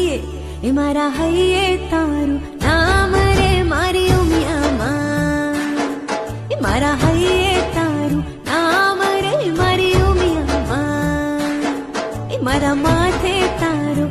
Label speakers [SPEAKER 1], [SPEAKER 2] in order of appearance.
[SPEAKER 1] એ મારા હૈયે તારું નામ રે મારી ઉમિયામાં, એ મારા હૈયે તારું નામ રે મારી ઉમિયામાં, એ મારા માથે તારું